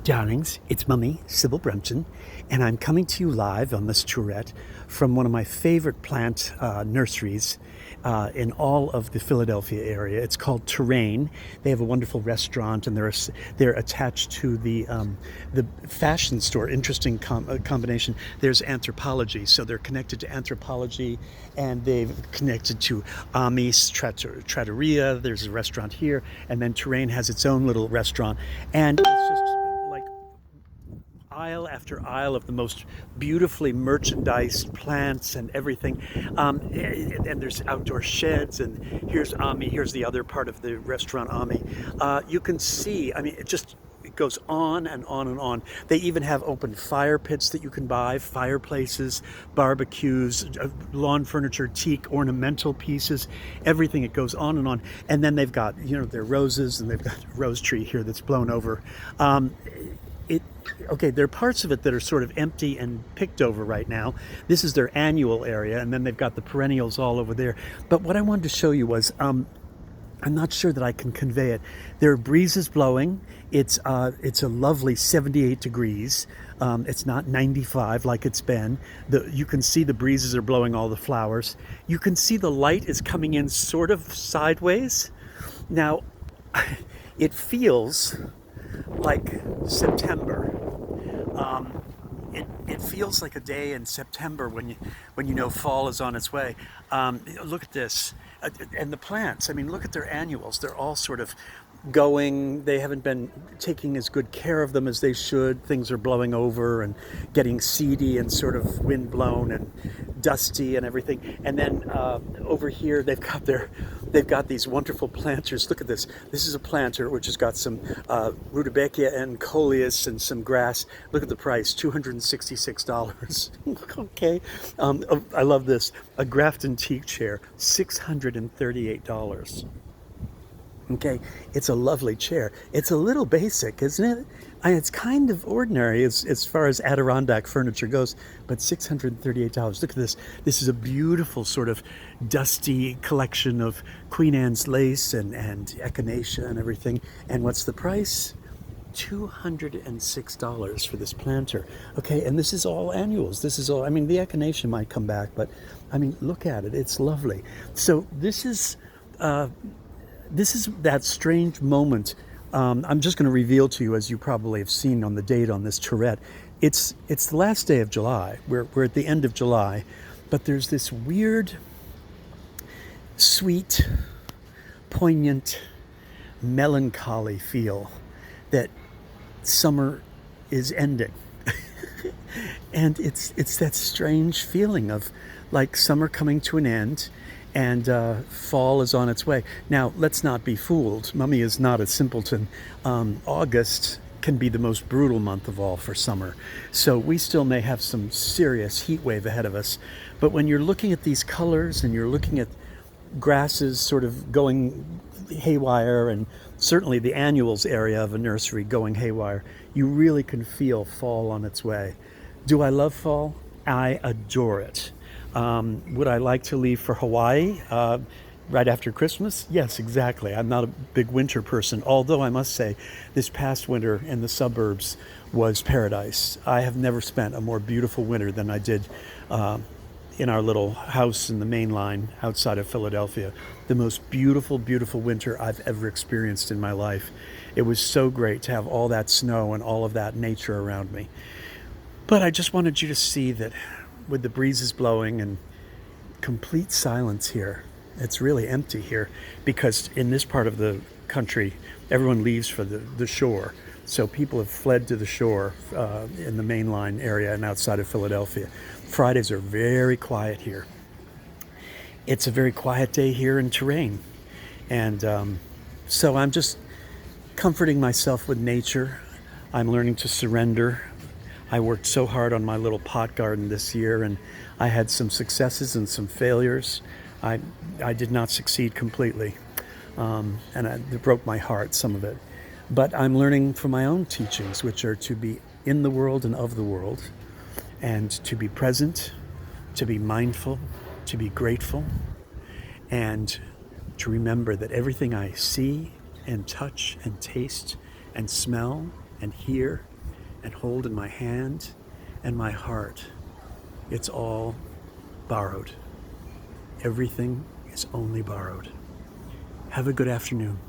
Darlings, it's Mummy, Sybil Brunton, and I'm coming to you live on this Tourette from one of my favorite plant nurseries in all of the Philadelphia area. It's called Terrain. They have a wonderful restaurant, and they're attached to the fashion store. Interesting combination. There's anthropology, so they're connected to anthropology, and they've connected to Ami's Trattoria. There's a restaurant here, and then Terrain has its own little restaurant, and it's just aisle after aisle of the most beautifully merchandised plants and everything. And there's outdoor sheds, and here's Ami. Here's the other part of the restaurant, Ami. You can see, I mean, it goes on and on and on. They even have open fire pits that you can buy, fireplaces, barbecues, lawn furniture, teak, ornamental pieces, everything. It goes on and on. And then they've got, their roses, and they've got a rose tree here that's blown over. Okay, there are parts of it that are sort of empty and picked over right now. This is their annual area, and then they've got the perennials all over there. But what I wanted to show you was, I'm not sure that I can convey it. There are breezes blowing. It's a lovely 78 degrees. It's not 95 like it's been. You can see the breezes are blowing all the flowers. You can see the light is coming in sort of sideways. Now, it feels like September. It feels like a day in September when you know fall is on its way. Look at this, and the plants. I mean, look at their annuals. They're all sort of going. They haven't been taking as good care of them as they should. Things are blowing over and getting seedy and sort of wind blown and dusty and everything. And then over here they've got these wonderful planters. Look at this. This is a planter which has got some rutabaga and coleus and some grass. Look at the price, $266. Okay. I love this. A Grafton teak chair, $638. Okay, it's a lovely chair. It's a little basic, isn't it? It's kind of ordinary as far as Adirondack furniture goes, but $638. Look at this. This is a beautiful sort of dusty collection of Queen Anne's lace and echinacea and everything. And what's the price? $206 for this planter. Okay, and this is all annuals. This is all, I mean, the echinacea might come back, but I mean, look at it. It's lovely. So this is that strange moment. I'm just going to reveal to you, as you probably have seen on the date on this Tourette, it's the last day of July. We're at the end of July, but there's this weird, sweet, poignant, melancholy feel that summer is ending. And it's that strange feeling of like summer coming to an end, and fall is on its way. Now, let's not be fooled. Mummy is not a simpleton. August can be the most brutal month of all for summer. So we still may have some serious heat wave ahead of us. But when you're looking at these colors and you're looking at grasses sort of going haywire, and certainly the annuals area of a nursery going haywire, you really can feel fall on its way. Do I love fall? I adore it. Would I like to leave for Hawaii right after Christmas? Yes, exactly. I'm not a big winter person, although I must say this past winter in the suburbs was paradise. I have never spent a more beautiful winter than I did in our little house in the main line outside of Philadelphia. The most beautiful, beautiful winter I've ever experienced in my life. It was so great to have all that snow and all of that nature around me. But I just wanted you to see that with the breezes blowing and complete silence here, it's really empty here, because in this part of the country, everyone leaves for the shore. So people have fled to the shore in the mainline area and outside of Philadelphia. Fridays are very quiet here. It's a very quiet day here in Terrain. And so I'm just comforting myself with nature. I'm learning to surrender. I worked so hard on my little pot garden this year, and I had some successes and some failures. I did not succeed completely, and it broke my heart, some of it. But I'm learning from my own teachings, which are to be in the world and of the world, and to be present, to be mindful, to be grateful, and to remember that everything I see and touch and taste and smell and hear and hold in my hand and my heart, it's all borrowed. Everything is only borrowed. Have a good afternoon.